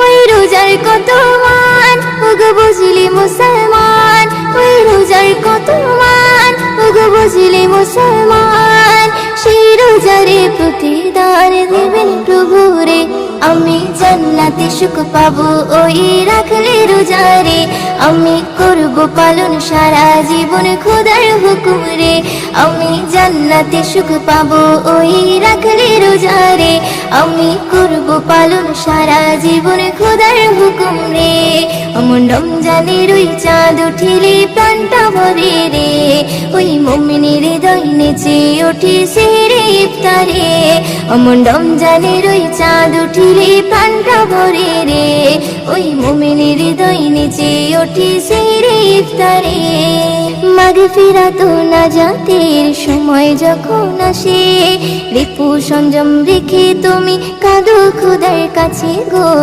ওই রোজার কত মান ওগো বুঝলি মুসলমান, ওই রোজার কত মান ওগো বুঝলি মুসলমান। সেই রোজারে প্রতিদান দেবেন প্রভুরে, আমি জান্নাতে সুখ পাবো ওই রাখলে রোজারে। আমি করব পালন সারা জীবন খোদার হুকুম রে, আমি জান্নাতে সুখ পাবো ওই রাখলে রোজারে। আমি করব পালন সারা জীবন খোদার হুকুম রে। অমন রমজানের ওই চাঁদ উঠিলে প্রাণটা ভরে রে, ওই মুমিনের হৃদয় নেচে ওঠে সেহরে ইফতারে। অমন রমজানের ওই চাঁদ উঠিলে প্রাণটা ভরে রে, ওই মুমিনের হৃদয় নেচে ওঠে সেহরে ইফতারে। মাগফিরাত ও নাজাতের সময় যখন আসে, রিপু সংযম রেখে তুমি কাঁদো খোদার কাছে গো।